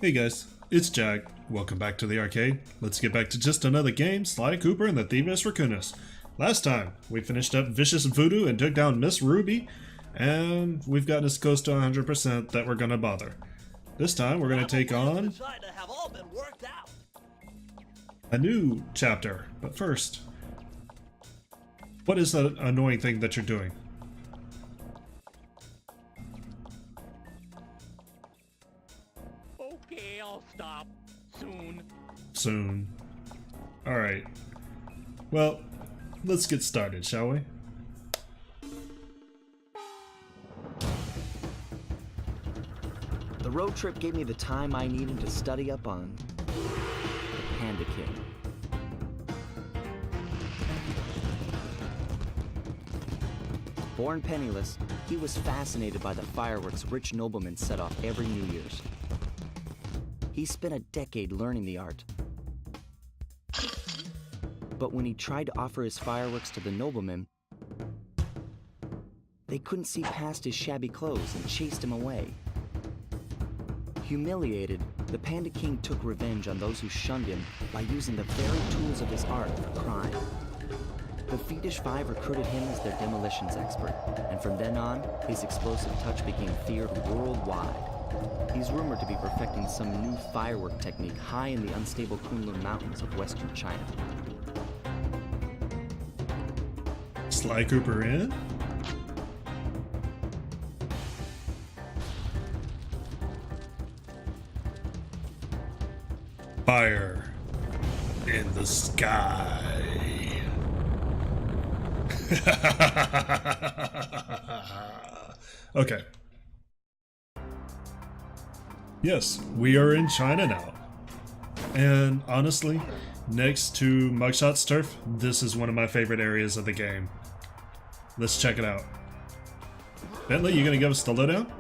Hey guys, it's Jack. Welcome back to the arcade. Let's get back to just another game, Sly Cooper and the Thievius Raccoonus. Last time, we finished up Vicious Voodoo and took down Miss Ruby, and we've gotten as close to 100% that we're gonna bother. This time, we're gonna take on a new chapter, but first, what is that annoying thing that you're doing? Okay, I'll stop. Soon. Soon. Alright. Well, let's get started, shall we? The road trip gave me the time I needed to study up on the Panda King. Born penniless, he was fascinated by the fireworks rich noblemen set off every New Year's. He spent a decade learning the art. But when he tried to offer his fireworks to the noblemen, they couldn't see past his shabby clothes and chased him away. Humiliated, the Panda King took revenge on those who shunned him by using the very tools of his art for crime. The Fiendish Five recruited him as their demolitions expert, and from then on, his explosive touch became feared worldwide. He's rumored to be perfecting some new firework technique high in the unstable Kunlun Mountains of western China. Sly Cooper in? Fire in the sky. Okay. Yes, we are in China now. And honestly, next to Mugshot's turf, this is one of my favorite areas of the game. Let's check it out. Bentley, you gonna give us the lowdown?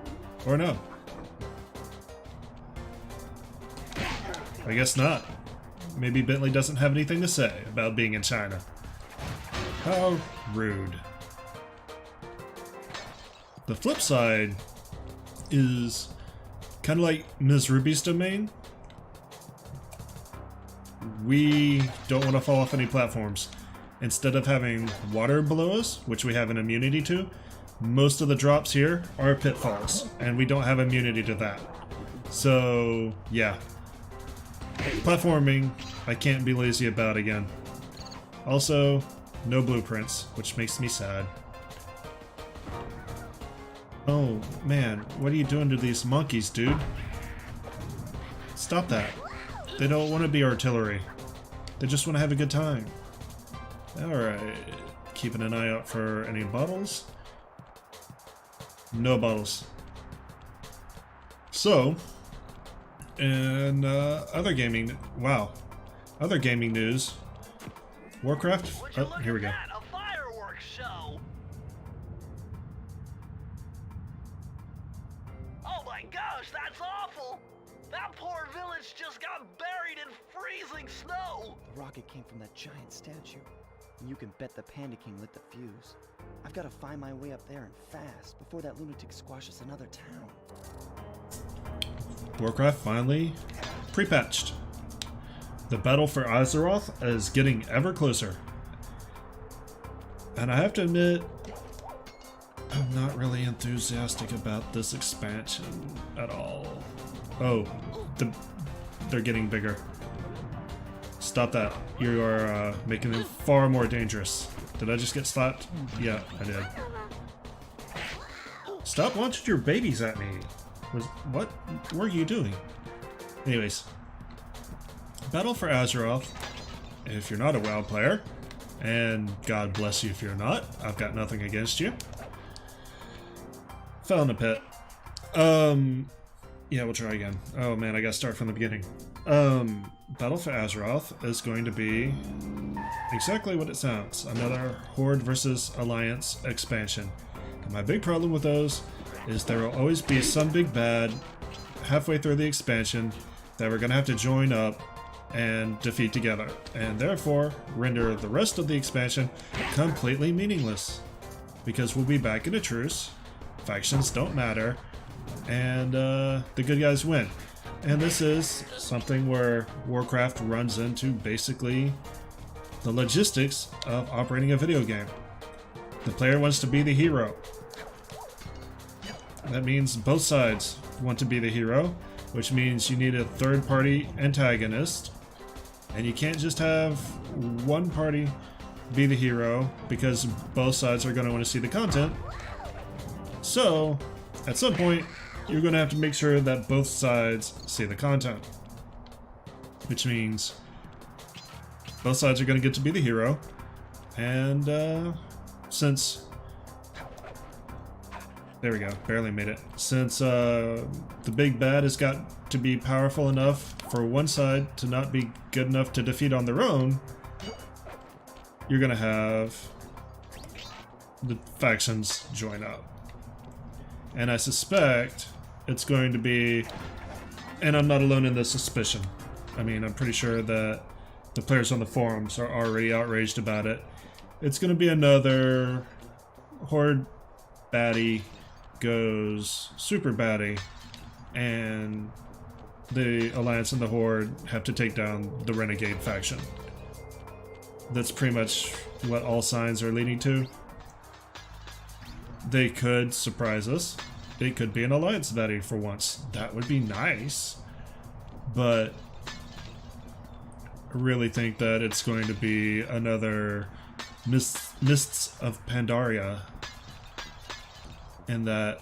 Or no? I guess not. Maybe Bentley doesn't have anything to say about being in China. How rude. The flip side is kind of like Ms. Ruby's domain. We don't want to fall off any platforms. Instead of having water below us, which we have an immunity to, most of the drops here are pitfalls, and we don't have immunity to that. So, yeah. Platforming, I can't be lazy about again. Also, no blueprints, which makes me sad. Oh, man, what are you doing to these monkeys, dude? Stop that. They don't want to be artillery. They just want to have a good time. Alright, keeping an eye out for any bottles. No bottles. So, and other gaming, wow. Other gaming news. Warcraft? Oh, here we go. A fireworks show. Oh my gosh, that's awful. That poor village just got buried in freezing snow. The rocket came from that giant statue, and you can bet the Panda King lit the fuse. I've got to find my way up there and fast before that lunatic squashes another town. Warcraft finally pre-patched. The battle for Azeroth is getting ever closer. And I have to admit, I'm not really enthusiastic about this expansion at all. Oh, they're getting bigger. Stop that. You are making them far more dangerous. Did I just get slapped? Yeah, I did. Stop launching your babies at me. What were you doing? Anyways. Battle for Azeroth. If you're not a WoW player, and God bless you if you're not, I've got nothing against you. Fell in a pit. Yeah, we'll try again. Oh man, I gotta start from the beginning. Battle for Azeroth is going to be exactly what it sounds. Another Horde versus Alliance expansion. And my big problem with those is there will always be some big bad halfway through the expansion that we're gonna have to join up and defeat together, and therefore render the rest of the expansion completely meaningless. Because we'll be back in a truce, factions don't matter, and the good guys win. And this is something where Warcraft runs into basically the logistics of operating a video game. The player wants to be the hero. That means both sides want to be the hero, which means you need a third-party antagonist. And you can't just have one party be the hero because both sides are going to want to see the content. So, at some point, you're going to have to make sure that both sides see the content. Which means both sides are going to get to be the hero. And since... There we go, barely made it. Since the big bad has got to be powerful enough for one side to not be good enough to defeat on their own, you're gonna have the factions join up. And I suspect it's going to be, and I'm not alone in this suspicion. I mean, I'm pretty sure that the players on the forums are already outraged about it. It's gonna be another Horde baddie goes super baddie, and the Alliance and the Horde have to take down the Renegade faction. That's pretty much what all signs are leading to. They could surprise us. It could be an Alliance baddie for once. That would be nice. But I really think that it's going to be another Mists of Pandaria. And that,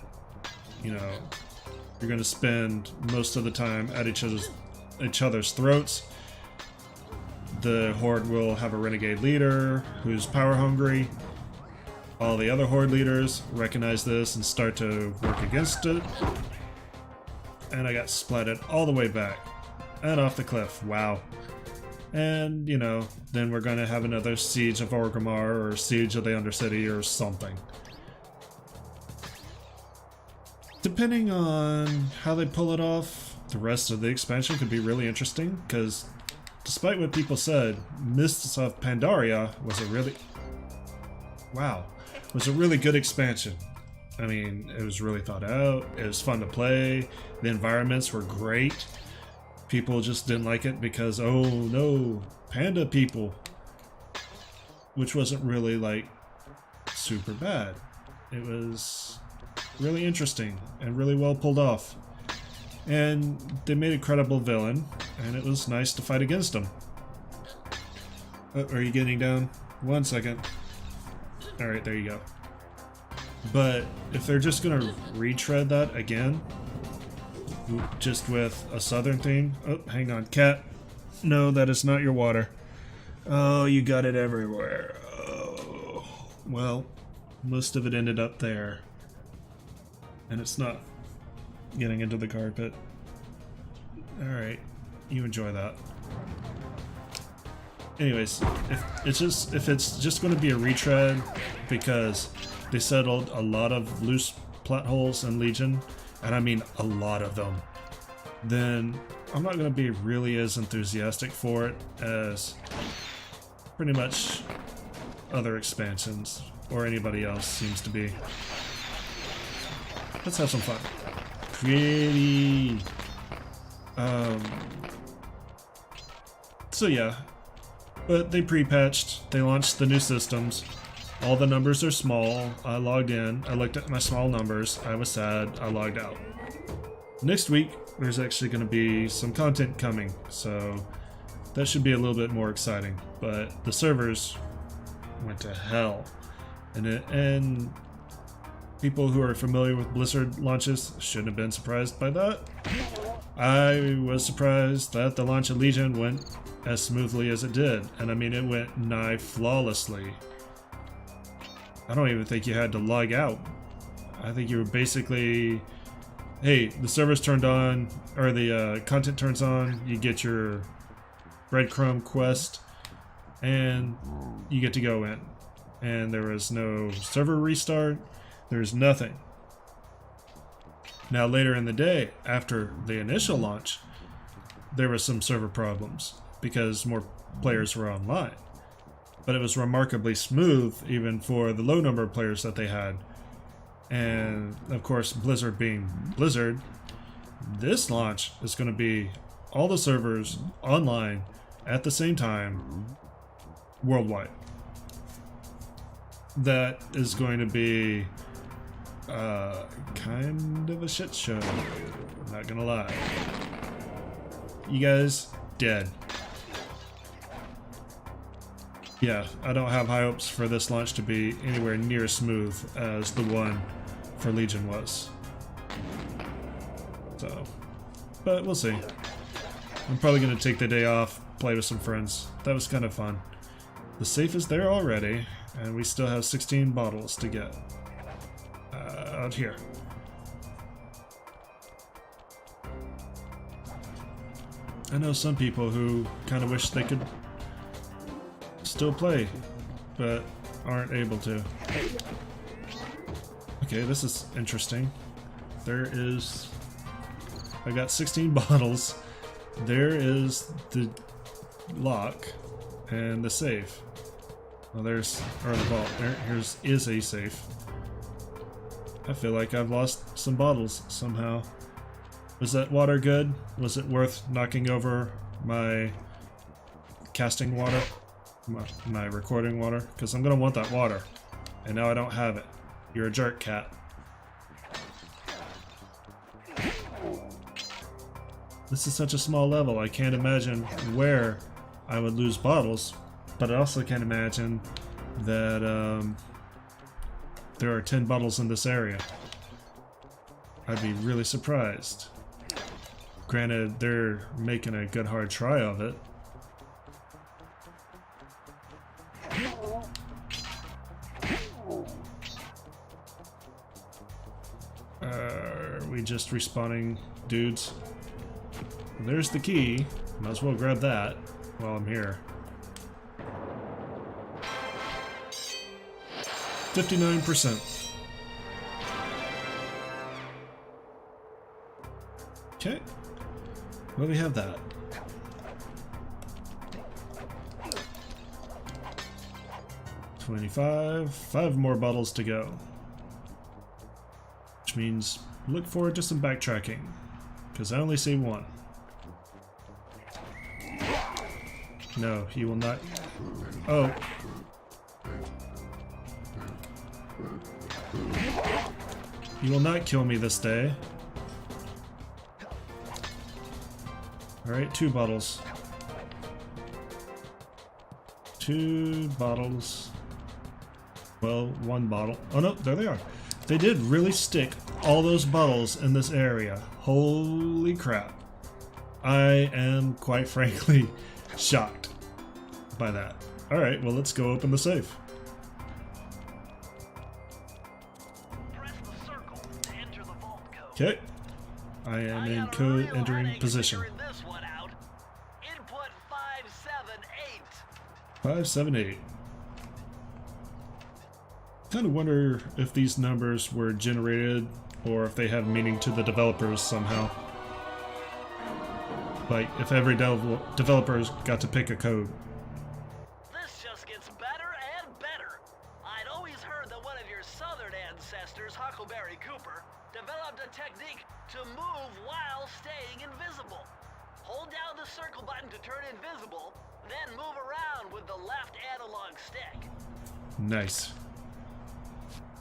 you know, you're going to spend most of the time at each other's throats. The Horde will have a renegade leader who's power hungry. All the other Horde leaders recognize this and start to work against it. And I got splatted all the way back and off the cliff. Wow. And, you know, then we're going to have another Siege of Orgrimmar or Siege of the Undercity or something. Depending on how they pull it off, the rest of the expansion could be really interesting, because despite what people said, Mists of Pandaria was a really good expansion. I mean, it was really thought out, it was fun to play, the environments were great. People just didn't like it because, oh no, panda people. Which wasn't really, like, super bad. It was really interesting and really well pulled off. And they made a credible villain, and it was nice to fight against him. Oh, are you getting down? 1 second. Alright, there you go. But if they're just gonna retread that again, just with a southern theme... Oh, hang on, cat. No, that is not your water. Oh, you got it everywhere. Oh, well, most of it ended up there. And it's not getting into the carpet. Alright, you enjoy that. Anyways, if it's just going to be a retread because they settled a lot of loose plot holes in Legion, and I mean a lot of them, then I'm not going to be really as enthusiastic for it as pretty much other expansions or anybody else seems to be. Let's have some fun. Pretty. So yeah. But they pre-patched, they launched the new systems. All the numbers are small. I logged in, I looked at my small numbers, I was sad, I logged out. Next week, there's actually going to be some content coming, so that should be a little bit more exciting. But the servers went to hell. And people who are familiar with Blizzard launches shouldn't have been surprised by that. I was surprised that the launch of Legion went as smoothly as it did, and I mean it went nigh flawlessly. I don't even think you had to log out. I think you were basically, hey, the server's turned on, or the content turns on, you get your breadcrumb quest, and you get to go in. And there was no server restart, there's nothing. Now later in the day, after the initial launch, there were some server problems because more players were online. But it was remarkably smooth even for the low number of players that they had. And of course, Blizzard being Blizzard, This launch is going to be all the servers online at the same time worldwide. That is going to be kind of a shit show. I'm not gonna lie. You guys dead. Yeah, I don't have high hopes for this launch to be anywhere near as smooth as the one for Legion was. So, but we'll see. I'm probably gonna take the day off, play with some friends. That was kind of fun. The safe is there already, and we still have 16 bottles to get. Out here. I know some people who kind of wish they could still play, but aren't able to. Okay, this is interesting. There is... I got 16 bottles. There is the lock and the safe. Well, there's... or the vault. Here's a safe. I feel like I've lost some bottles somehow. Was that water good? Was it worth knocking over my casting water? My recording water? Because I'm going to want that water. And now I don't have it. You're a jerk, cat. This is such a small level. I can't imagine where I would lose bottles. But I also can't imagine that there are 10 bottles in this area. I'd be really surprised. Granted, they're making a good hard try of it. Are we just respawning dudes? There's the key. Might as well grab that while I'm here. 59%. Okay. Well, we have that. Five more bottles to go. Which means look forward to some backtracking, because I only see one. No, he will not. Oh. He will not kill me this day. Alright, 2 bottles. 2 bottles. Well, 1 bottle. Oh no, there they are. They did really stick all those bottles in this area. Holy crap. I am, quite frankly, shocked by that. Alright, well, let's go open the safe. Press the circle to enter the vault code. Okay. I am in code entering position. Figuring this one out. Input 578. 578. Kind of wonder if these numbers were generated or if they have meaning to the developers somehow. Like, if every developer's got to pick a code. This just gets better and better. I'd always heard that one of your southern ancestors, Huckleberry Cooper, developed a technique to move while staying invisible. Hold down the circle button to turn invisible, then move around with the left analog stick. Nice.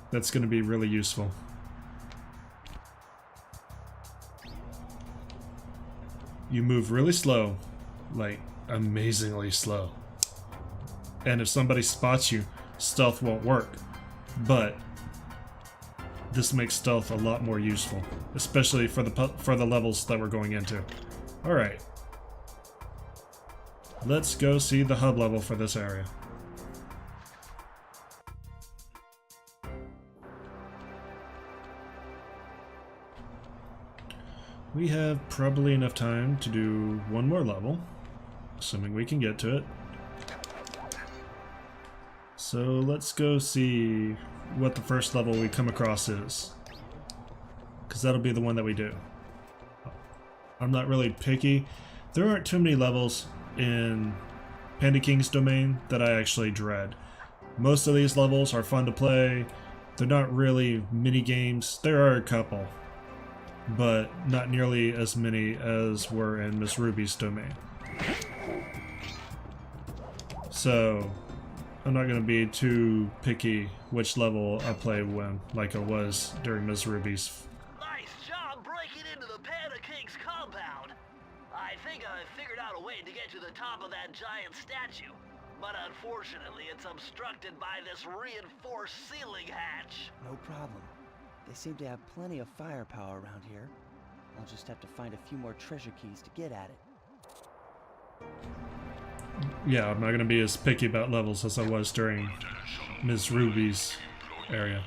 That's going to be really useful. You move really slow, like amazingly slow. And if somebody spots you, stealth won't work. But this makes stealth a lot more useful, especially for the levels that we're going into. All right. Let's go see the hub level for this area. We have probably enough time to do one more level, assuming we can get to it. So let's go see what the first level we come across is, because that'll be the one that we do. I'm not really picky. There aren't too many levels in Panda King's domain that I actually dread. Most of these levels are fun to play. They're not really mini games. There are a couple. but not nearly as many as were in Miss Ruby's domain. So I'm not going to be too picky which level I play when, like I was during Miss Ruby's. Nice job breaking into the Panda King's compound. I think I figured out a way to get to the top of that giant statue. But unfortunately, it's obstructed by this reinforced ceiling hatch. No problem. They seem to have plenty of firepower around here. I'll just have to find a few more treasure keys to get at it. Yeah, I'm not going to be as picky about levels as I was during Ms. Ruby's area.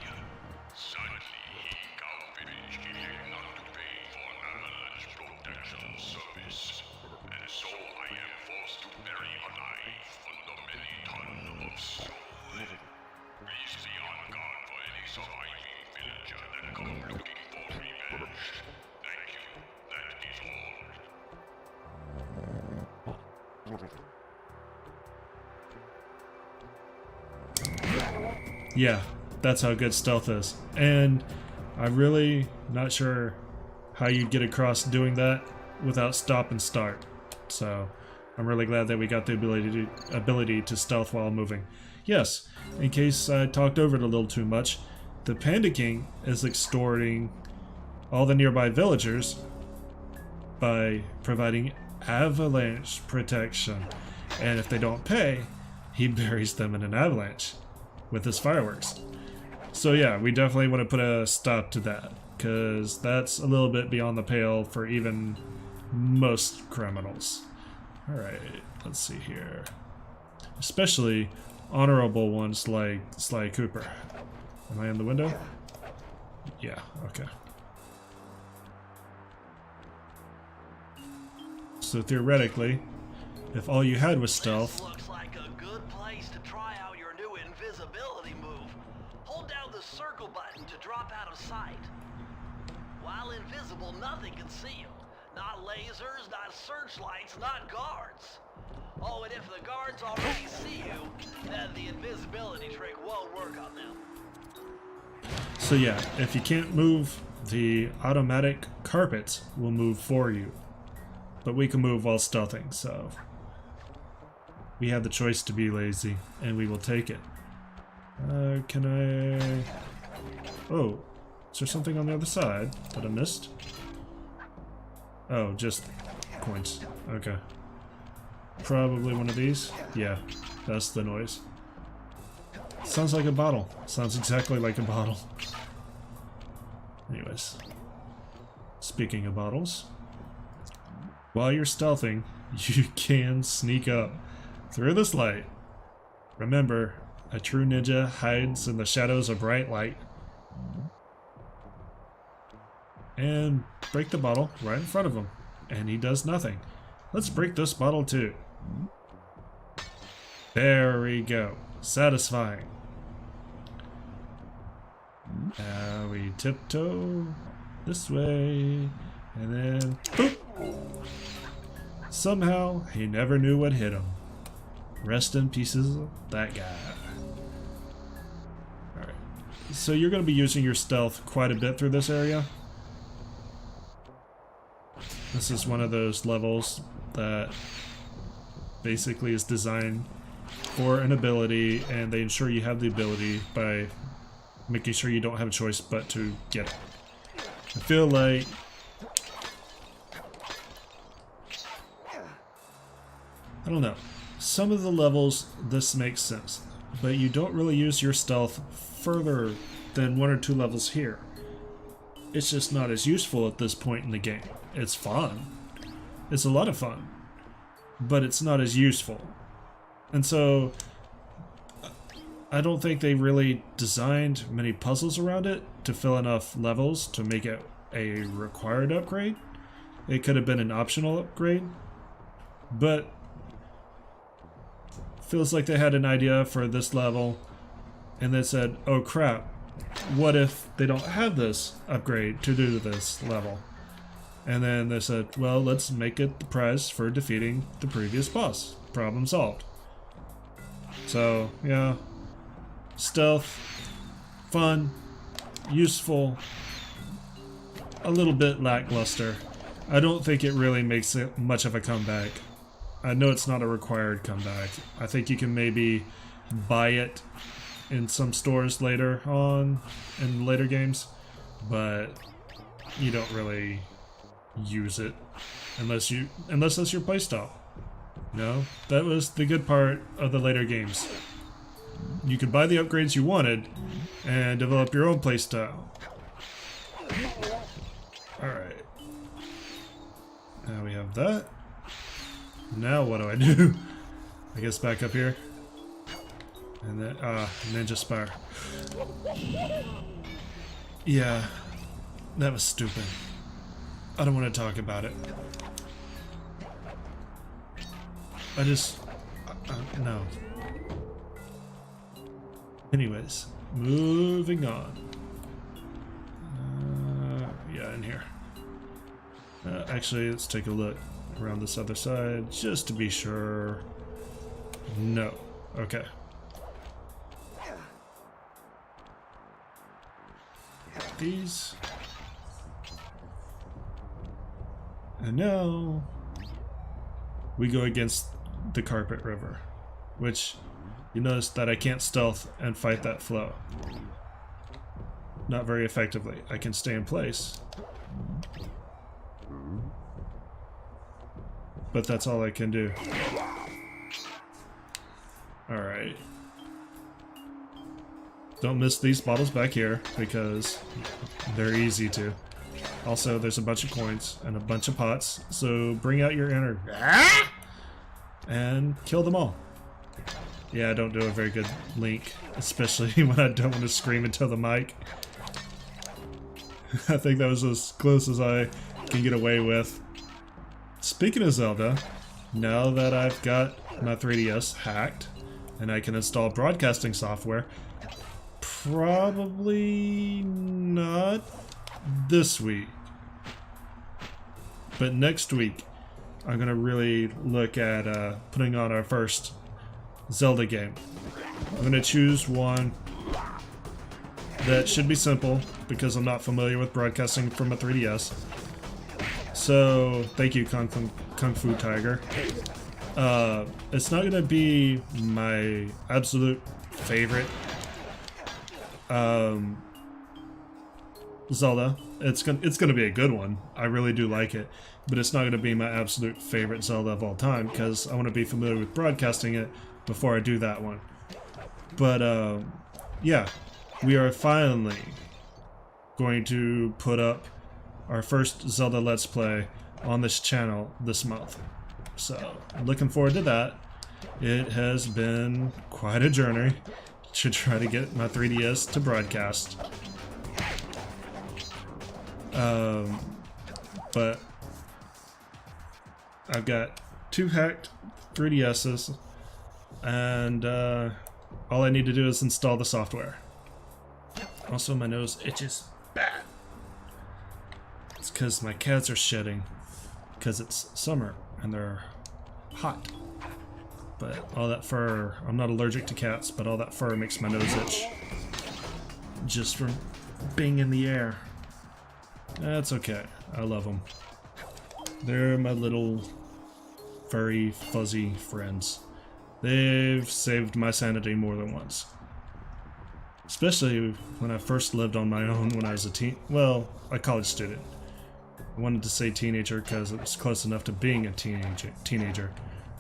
Yeah, that's how good stealth is. And I'm really not sure how you'd get across doing that without stop and start. So I'm really glad that we got the ability to stealth while moving. Yes, in case I talked over it a little too much, the Panda King is extorting all the nearby villagers by providing avalanche protection. And if they don't pay, he buries them in an avalanche with his fireworks. So yeah, we definitely want to put a stop to that, because that's a little bit beyond the pale for even most criminals. Alright, let's see here. Especially honorable ones like Sly Cooper. Am I in the window? Yeah, okay. So theoretically, if all you had was stealth, This looks like a good place to try out your new invisibility move. Hold down the circle button to drop out of sight. While invisible, nothing can see you. Not lasers, not searchlights, not guards. Oh, and if the guards already see you, then the invisibility trick won't work on them. so yeah, if you can't move, the automatic carpets will move for you. But we can move while stealthing, so we have the choice to be lazy, and we will take it. Can I... Oh, is there something on the other side that I missed? Oh, just coins. Okay. Probably one of these. Yeah, that's the noise. Sounds like a bottle. Sounds exactly like a bottle. Anyways. Speaking of bottles, while you're stealthing, you can sneak up through this light. Remember, a true ninja hides in the shadows of bright light. And break the bottle right in front of him, and he does nothing. Let's break this bottle too. There we go. Satisfying. Now we tiptoe this way, and then boop. Somehow he never knew what hit him. Rest in pieces, that guy. Alright. So you're going to be using your stealth quite a bit through this area. This is one of those levels that basically is designed for an ability, and they ensure you have the ability by making sure you don't have a choice but to get it. I feel like I don't know. Some of the levels this makes sense, but you don't really use your stealth further than 1 or 2 levels here. It's just not as useful at this point in the game. It's fun. It's a lot of fun, but it's not as useful. And so I don't think they really designed many puzzles around it to fill enough levels to make it a required upgrade. It could have been an optional upgrade, but feels like they had an idea for this level and they said, oh crap, what if they don't have this upgrade to do this level? And then they said, well, let's make it the prize for defeating the previous boss. Problem solved. So, yeah. Stealth, fun, useful, a little bit lackluster. I don't think it really makes it much of a comeback. I know it's not a required comeback. I think you can maybe buy it in some stores later on in later games, but you don't really use it unless that's your playstyle. No, that was the good part of the later games. You could buy the upgrades you wanted and develop your own playstyle. Alright. Now we have that. Now what do I do? I guess back up here. And then, Ninja Spire. Yeah, that was stupid. I don't want to talk about it. No. Anyways, moving on. Yeah, in here. Actually, let's take a look around this other side just to be sure. No. Okay. These. And now we go against the Carpet River, which you notice that I can't stealth and fight that flow. Not very effectively. I can stay in place, but that's all I can do. Alright. Don't miss these bottles back here because they're easy to. Also, there's a bunch of coins and a bunch of pots, so bring out your inner and kill them all. Yeah, I don't do a very good Link, especially when I don't want to scream into the mic. I think that was as close as I can get away with. Speaking of Zelda, now that I've got my 3DS hacked and I can install broadcasting software, probably not this week, but next week I'm gonna really look at putting on our first Zelda game. I'm gonna choose one that should be simple because I'm not familiar with broadcasting from a 3DS. So thank you, Kung Fu Tiger. It's not gonna be my absolute favorite Zelda. It's gonna be a good one. I really do like it, but it's not gonna be my absolute favorite Zelda of all time because I want to be familiar with broadcasting it before I do that one. But yeah, we are finally going to put up our first Zelda Let's Play on this channel this month. So I'm looking forward to that. It has been quite a journey to try to get my 3DS to broadcast. But I've got 2 hacked 3DSs, and all I need to do is install the software. Also, my nose itches bad. It's because my cats are shedding because it's summer and they're hot. But all that fur, I'm not allergic to cats, but all that fur makes my nose itch just from being in the air. That's okay. I love them. They're my little furry, fuzzy friends. They've saved my sanity more than once. Especially when I first lived on my own when I was a college student. I wanted to say teenager because it was close enough to being a teenager,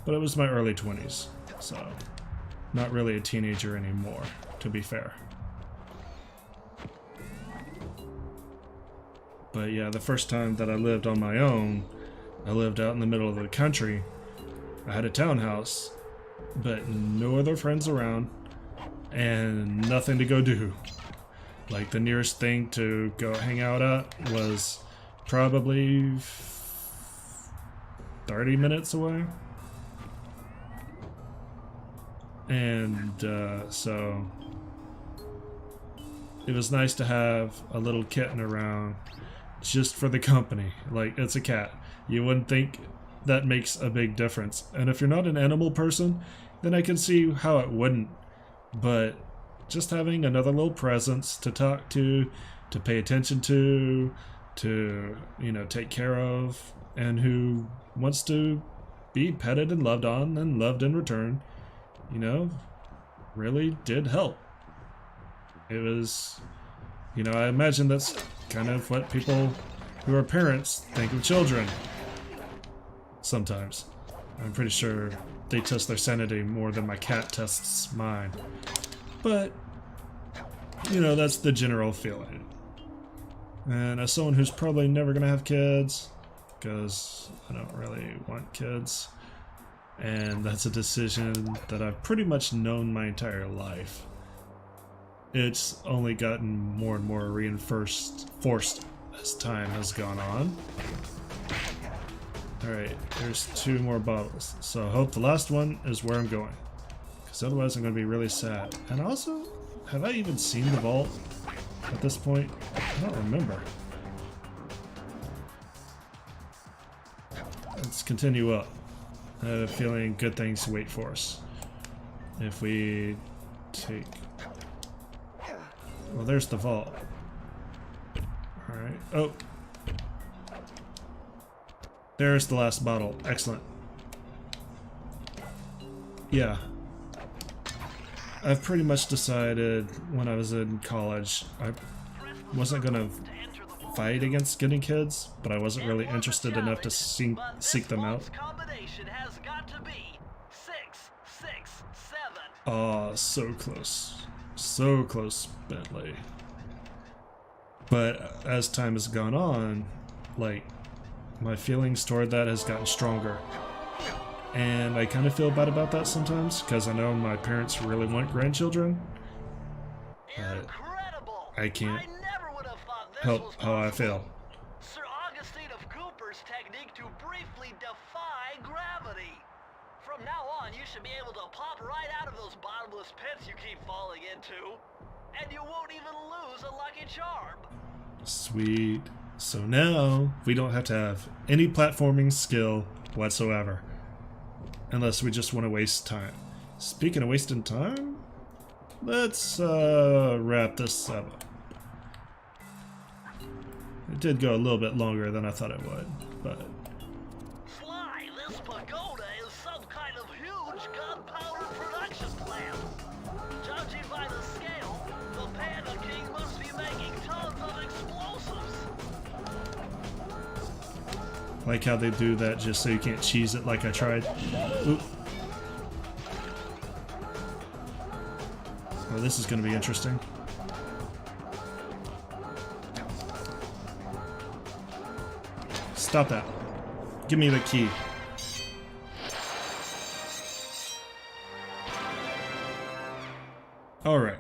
but it was my early 20s, so not really a teenager anymore, to be fair. But yeah, the first time that I lived on my own, I lived out in the middle of the country. I had a townhouse, but no other friends around, and nothing to go do. Like, the nearest thing to go hang out at was probably 30 minutes away. And so it was nice to have a little kitten around just for the company. Like, it's a cat. You wouldn't think that makes a big difference. And if you're not an animal person, then I can see how it wouldn't. But just having another little presence to talk to pay attention to, to, you know, take care of, and who wants to be petted and loved on and loved in return, you know, really did help. It was, you know, I imagine that's kind of what people who are parents think of children sometimes. I'm pretty sure they test their sanity more than my cat tests mine. But, you know, that's the general feeling. And as someone who's probably never going to have kids, because I don't really want kids, and that's a decision that I've pretty much known my entire life, it's only gotten more and more forced as time has gone on. Alright, there's 2 more bottles, so I hope the last one is where I'm going, because otherwise I'm going to be really sad. And also, have I even seen the vault at this point? I don't remember. Let's continue up. I have a feeling good things wait for us. If we take... Well, there's the vault. Alright. Oh! There's the last bottle. Excellent. Yeah. I've pretty much decided when I was in college I wasn't going to fight against getting kids, but I wasn't really interested enough to seek them out. Oh, so close. So close, Bentley. But as time has gone on, like, my feelings toward that has gotten stronger. And I kind of feel bad about that sometimes, because I know my parents really want grandchildren. But I can't help how I feel. Sir Augustine of Cooper's technique to briefly defy gravity. From now on, you should be able to pop right out of those bottomless pits you keep falling into, and you won't even lose a lucky charm. Sweet. So now we don't have to have any platforming skill whatsoever, unless we just want to waste time. Speaking of wasting time, let's wrap this up. It did go a little bit longer than I thought it would, but... Sly, this pagoda is some kind of huge gunpowder production plant. Judging by the scale, the Panda King must be making tons of explosives. Like how they do that just so you can't cheese it like I tried. Oop. Oh, this is going to be interesting. Stop that. Give me the key. Alright.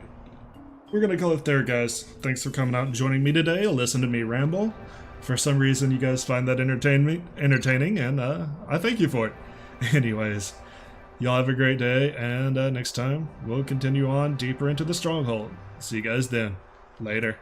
We're going to call it there, guys. Thanks for coming out and joining me today. Listen to me ramble. For some reason, you guys find that entertaining, and I thank you for it. Anyways, y'all have a great day, and next time, we'll continue on deeper into the stronghold. See you guys then. Later.